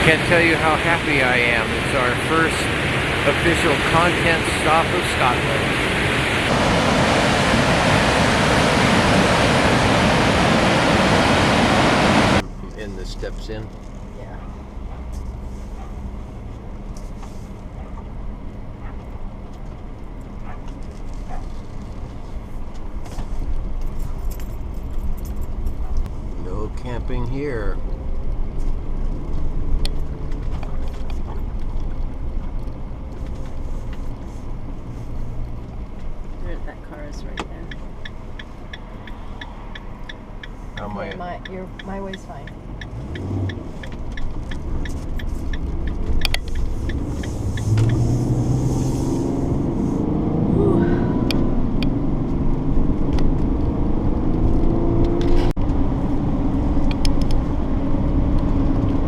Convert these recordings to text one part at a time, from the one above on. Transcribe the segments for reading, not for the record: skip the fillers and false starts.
Can't tell you how happy I am. It's our first official content stop of Scotland. And the steps in. Yeah. No camping here. That car is right there. How am I? My way's fine.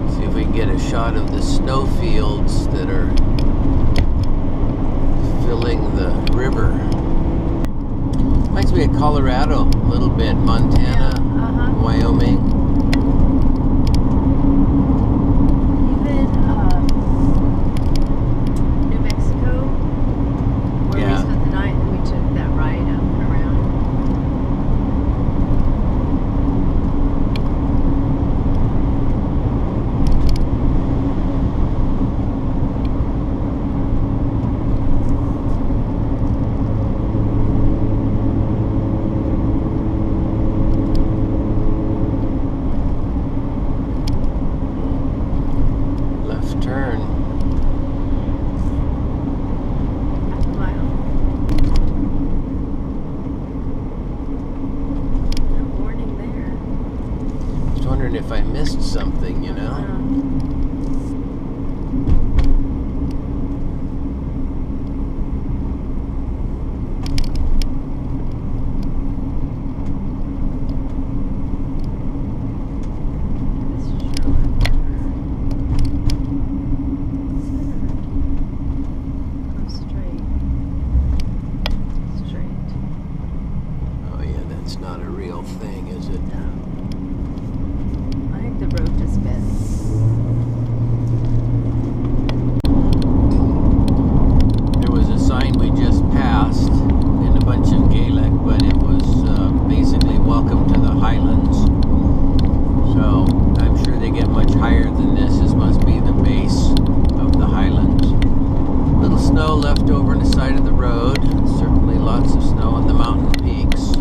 See if we can get a shot of the snow fields that are filling the river. Reminds me of Colorado a little bit, Montana, Wyoming. Even New Mexico, where we spent the night and we took that ride up and around. Turn. Half a mile. No warning there. Just wondering if I missed something, you know? It's not a real thing, is it? No. I think the road just bends. There was a sign we just passed in a bunch of Gaelic, but it was basically welcome to the Highlands. So I'm sure they get much higher than this. This must be the base of the Highlands. Little snow left over on the side of the road. Certainly lots of snow on the mountain peaks.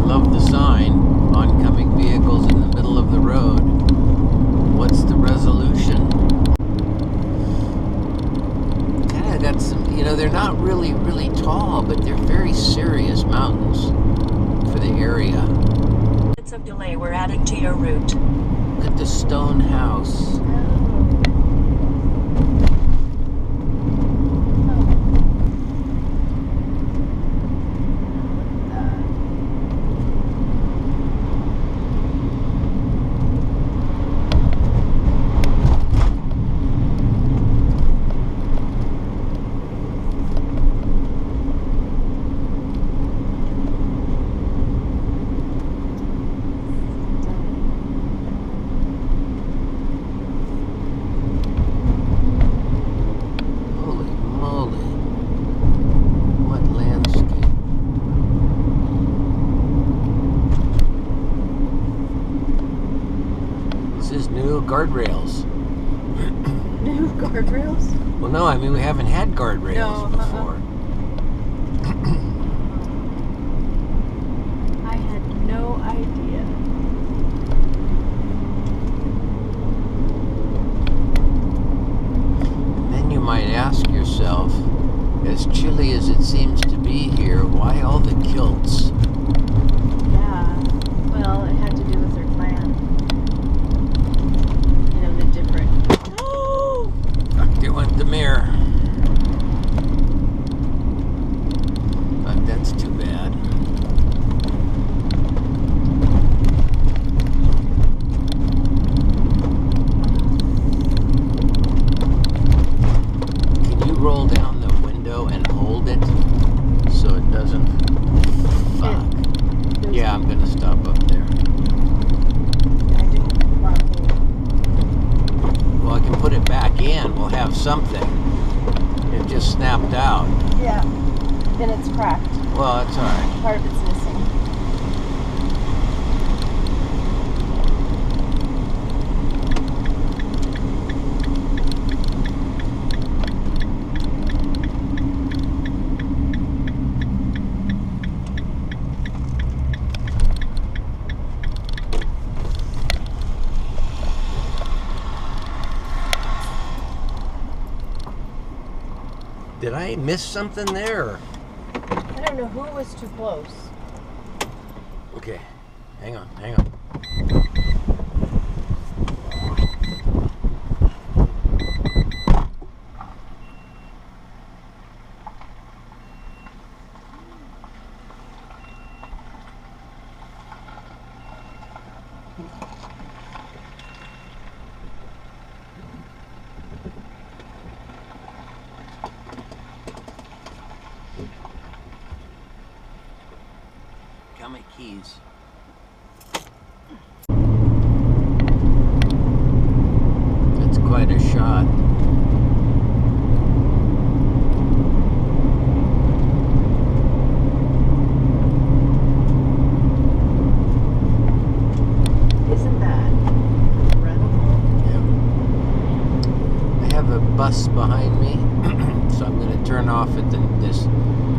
Love the sign, oncoming vehicles in the middle of the road. What's the resolution? Kind of got some, you know, they're not really tall, but they're very serious mountains for the area. Minutes of delay we're adding to your route. Look at the stone house. New guardrails. New guardrails? Well, no, I mean we haven't had guardrails before. I had no idea. Then you might ask yourself, as chilly as it seems to be here, why all the kilts? Yeah, well, it had to do with their plan. You know, the different... Oh! There went the mirror. But that's too bad. Can you roll down the window and hold it so it doesn't... Fuck. Yeah, I'm gonna stop up there. something. It just snapped out. Yeah. Then it's cracked. Well, that's all right. Part of it's missing. Did I miss something there? I don't know who was too close. Okay, hang on, hang on. Got my keys. That's quite a shot. Isn't that incredible? Yep. I have a bus behind me, so I'm going to turn off at this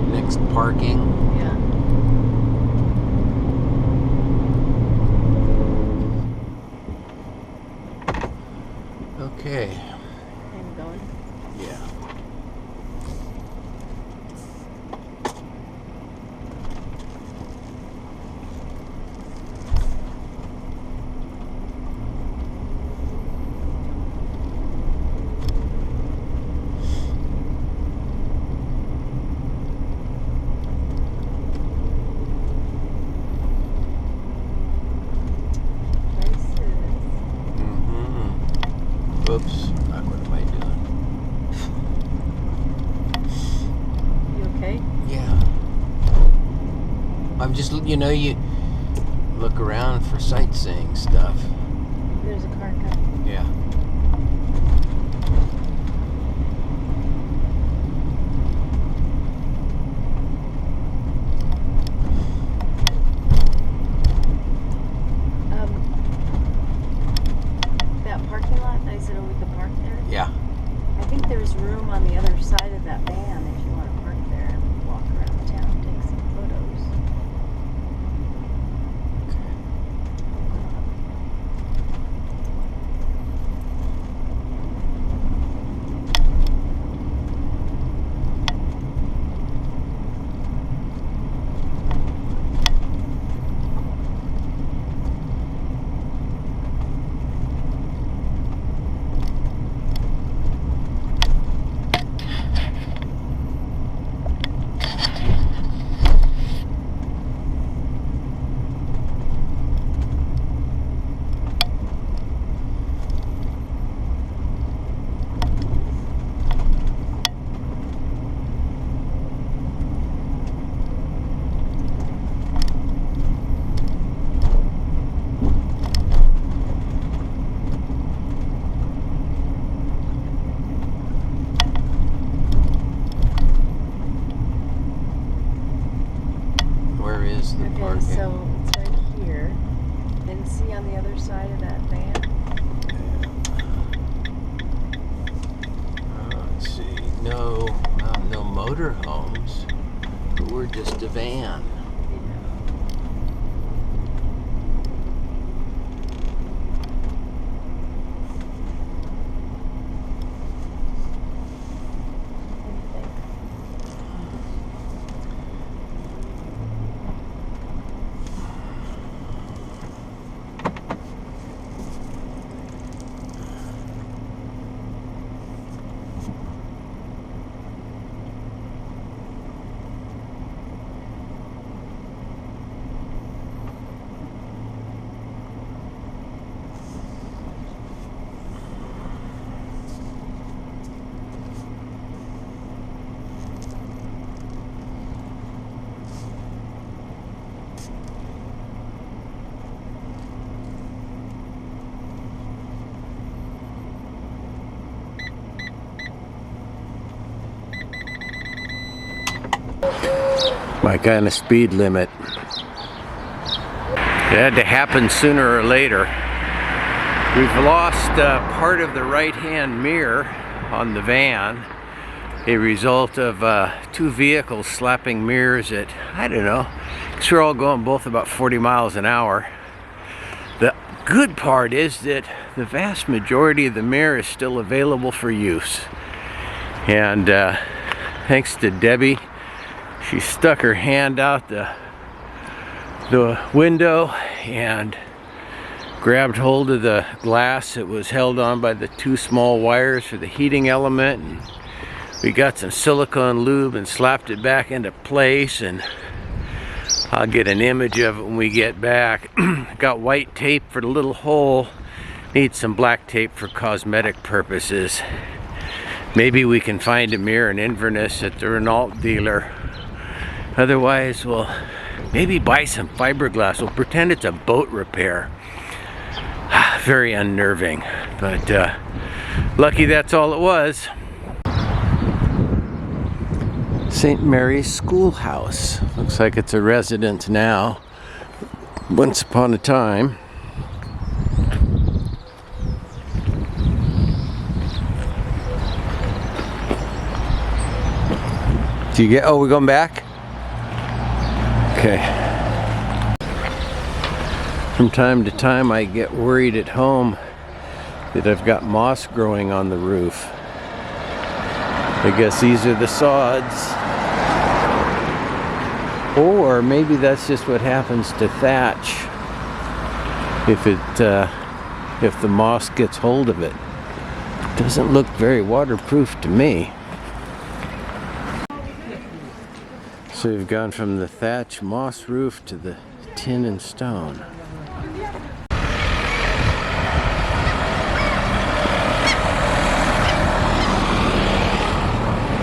next parking. Yeah. Okay. I'm going. Yeah. Oops. What am I doing? You okay? Yeah. I'm just, you look around for sightseeing stuff. There's a car coming. Yeah. That parking lot, I said, we could park there. Yeah. I think there's room on the other side of that van if you want to park there and walk around town, take some photos. Where is the Okay, parking? so it's right here. Then see on the other side of that van? Let's see. No motorhomes. But we're just a van. my kind of speed limit. It had to happen sooner or later. We've lost part of the right-hand mirror on the van, a result of two vehicles slapping mirrors at, I don't know, because we're all going both about 40 miles an hour. The good part is that the vast majority of the mirror is still available for use. And thanks to Debbie, she stuck her hand out the window and grabbed hold of the glass that was held on by the two small wires for the heating element, and we got some silicone lube and slapped it back into place, and I'll get an image of it when we get back. Got white tape for the little hole, need some black tape for cosmetic purposes. Maybe we can find a mirror in Inverness at the Renault dealer. Otherwise, we'll maybe buy some fiberglass. We'll pretend it's a boat repair. Very unnerving, but lucky that's all it was. St. Mary's Schoolhouse. Looks like it's a residence now. Once upon a time. Do you get, oh, we're going back? Okay. From time to time I get worried at home that I've got moss growing on the roof. I guess these are the sods. Or maybe that's just what happens to thatch if the moss gets hold of it. It doesn't look very waterproof to me. So we've gone from the thatch moss roof to the tin and stone.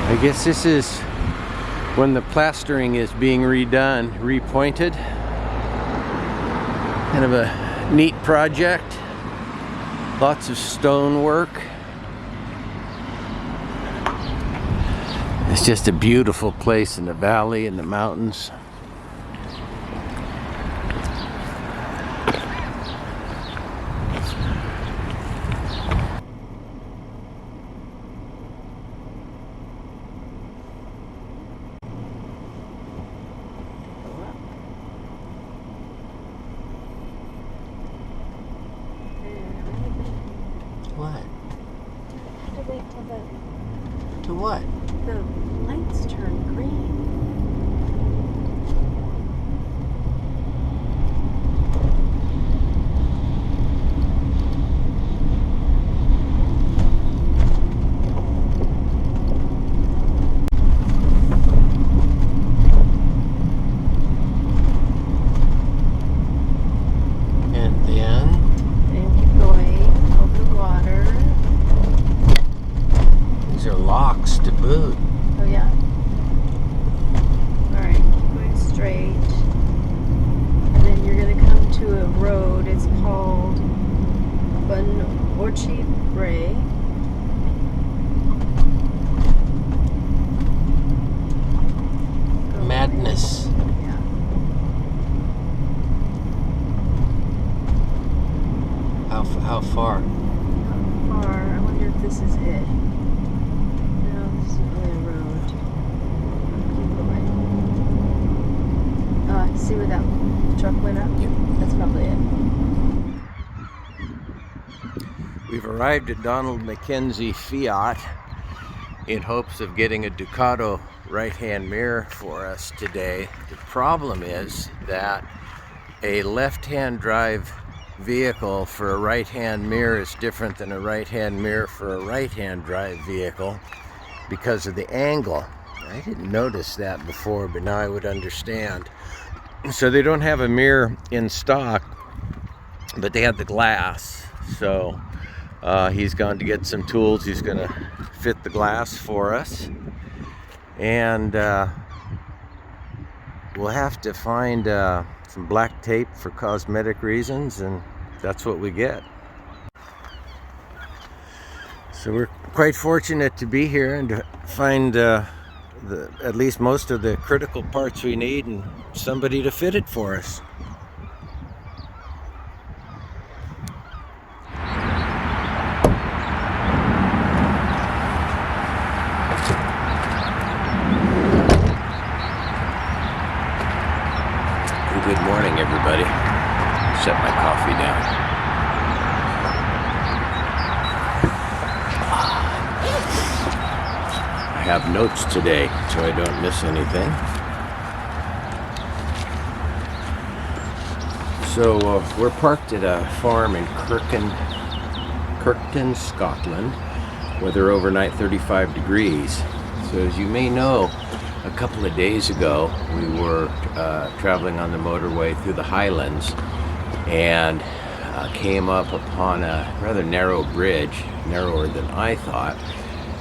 I guess this is when the plastering is being redone, repointed. Kind of a neat project. Lots of stone work. It's just a beautiful place in the valley and the mountains. What? To wait till To what? the lights turn green. And then? And keep going over the water. These are locks to boot. Oh yeah? Alright, keep going straight. And then you're gonna come to a road. It's called Bun Orchid Bray. Madness. Yeah. How far? Not far. I wonder if this is it. No, this isn't really a road. Keep going. See where that truck went up? Yep. That's probably it. We've arrived at Donald Mackenzie Fiat in hopes of getting a Ducato right-hand mirror for us today. The problem is that a left-hand drive vehicle for a right-hand mirror is different than a right-hand mirror for a right-hand drive vehicle because of the angle. I didn't notice that before, but now I would understand. So they don't have a mirror in stock, but they have the glass. So he's gone to get some tools. He's going to fit the glass for us. And we'll have to find some black tape for cosmetic reasons, and that's what we get. So we're quite fortunate to be here and to find at least most of the critical parts we need and somebody to fit it for us. Good morning, everybody. Set my coffee down. I have notes today, so I don't miss anything. So we're parked at a farm in Kirkton, Scotland, weather overnight 35 degrees. So as you may know, a couple of days ago, we were traveling on the motorway through the Highlands and came up upon a rather narrow bridge, narrower than I thought.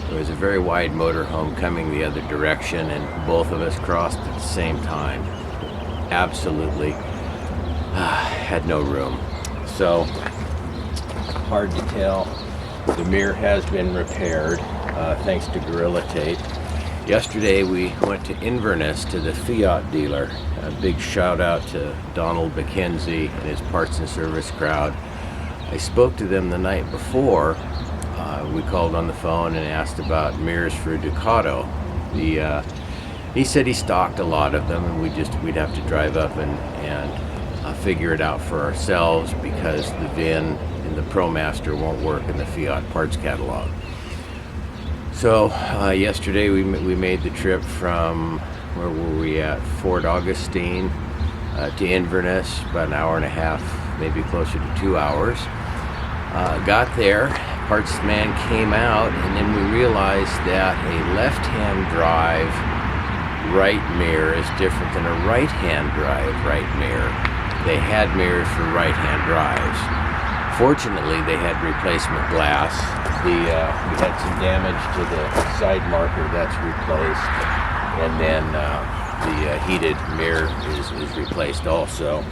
There was a very wide motorhome coming the other direction, and both of us crossed at the same time. Absolutely had no room. So, hard to tell. The mirror has been repaired thanks to Gorilla Tape. Yesterday we went to Inverness to the Fiat dealer. A big shout out to Donald McKenzie and his parts and service crowd. I spoke to them the night before. We called on the phone and asked about mirrors for a Ducato. He said he stocked a lot of them, and we'd have to drive up and figure it out for ourselves because the VIN in the ProMaster won't work in the Fiat parts catalog. So yesterday we made the trip from, where were we at, Fort Augustine to Inverness, about an hour and a half, maybe closer to 2 hours. Got there, parts man came out, and then we realized that a left-hand drive right mirror is different than a right-hand drive right mirror. They had mirrors for right-hand drives. Fortunately, they had replacement glass. We had some damage to the side marker, that's replaced, and then the heated mirror is replaced also.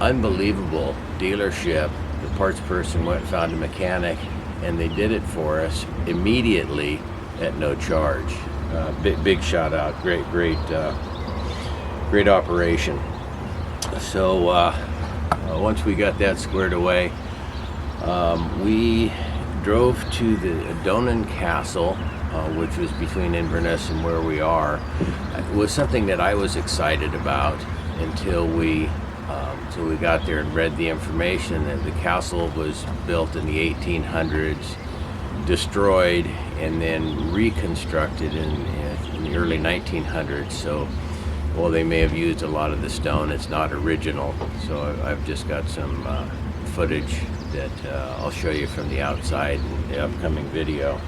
Unbelievable dealership. The parts person went and found a mechanic, and they did it for us immediately at no charge. Big shout out, great operation. So once we got that squared away, we drove to the Donan Castle, which was between Inverness and where we are. It was something that I was excited about until we got there and read the information that the castle was built in the 1800s, destroyed, and then reconstructed in the early 1900s. So, well, they may have used a lot of the stone. It's not original. So I've just got some footage that I'll show you from the outside in the upcoming video.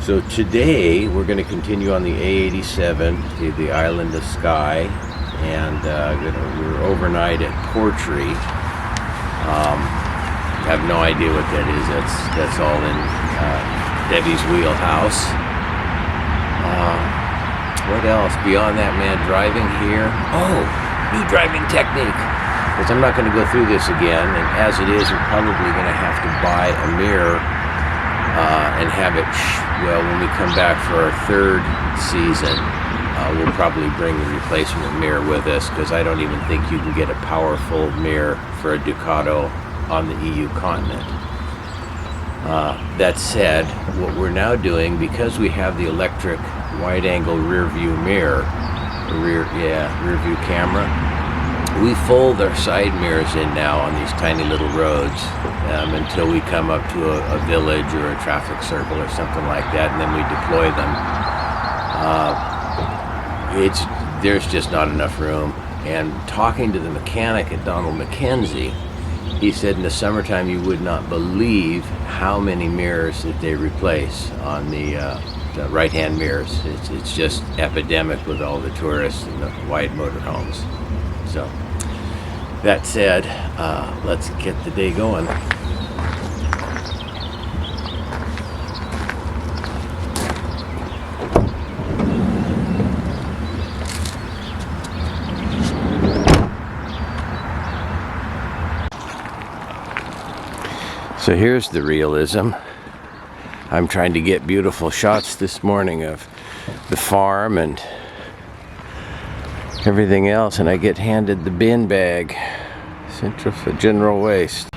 So today we're going to continue on the A87 to the island of Skye, and we're overnight at Portree. I have no idea what that is. That's all in Debbie's wheelhouse. What else? Beyond that, man, driving here. Oh, new driving technique. Because I'm not going to go through this again, and as it is, we're probably going to have to buy a mirror and have it, when we come back for our third season, we'll probably bring the replacement mirror with us, because I don't even think you can get a powerful mirror for a Ducato on the EU continent. That said, what we're now doing, because we have the electric wide-angle rear view mirror, rear view camera, we fold our side mirrors in now on these tiny little roads until we come up to a village or a traffic circle or something like that, and then we deploy them. There's just not enough room. And talking to the mechanic at Donald McKenzie, he said in the summertime you would not believe how many mirrors that they replace on the right-hand mirrors. It's just epidemic with all the tourists and the wide motorhomes. So, that said, let's get the day going. So here's the realism. I'm trying to get beautiful shots this morning of the farm and everything else, and I get handed the bin bag. General waste.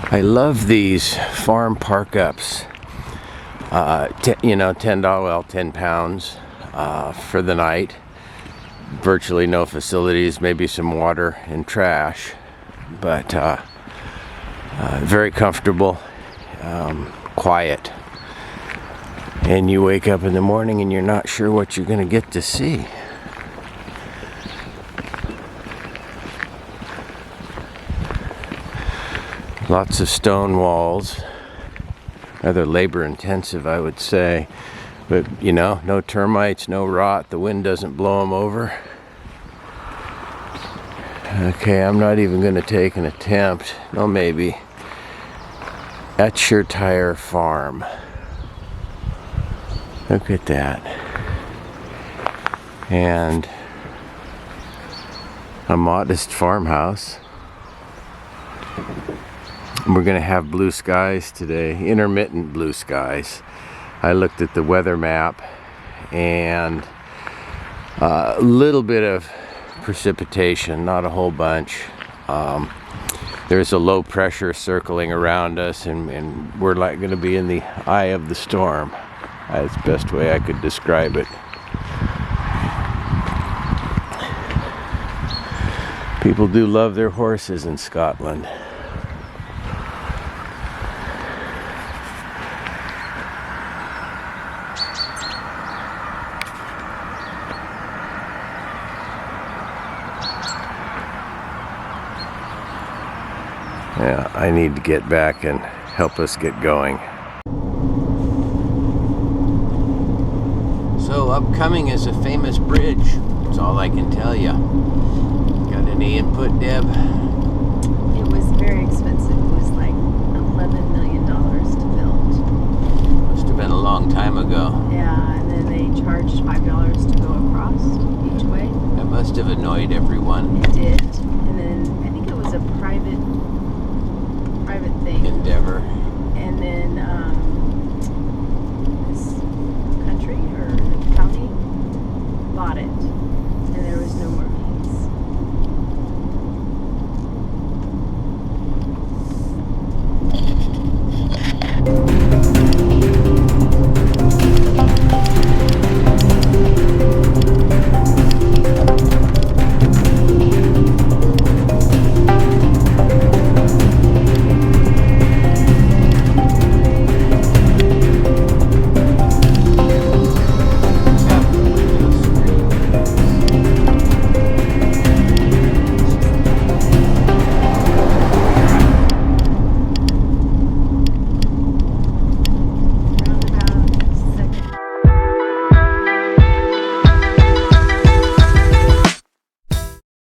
I love these farm park ups. $10, 10 pounds for the night. Virtually no facilities, maybe some water and trash, but very comfortable, quiet. And you wake up in the morning and you're not sure what you're going to get to see. Lots of stone walls. Rather labor intensive, I would say. But, no termites, no rot. The wind doesn't blow them over. Okay, I'm not even going to take an attempt. No, maybe. At Your Tire Farm. Look at that. And a modest farmhouse. We're going to have blue skies today, intermittent blue skies. I looked at the weather map, and a little bit of precipitation, not a whole bunch. There's a low pressure circling around us, and we're like going to be in the eye of the storm. That's the best way I could describe it. People do love their horses in Scotland. Yeah, I need to get back and help us get going. So upcoming is a famous bridge. That's all I can tell you. Got any input, Deb? It was very expensive. It was like $11 million to build. Must have been a long time ago. Yeah, and then they charged $5 to go across each way. That must have annoyed everyone. It did. And then I think it was a private thing. Endeavor. And then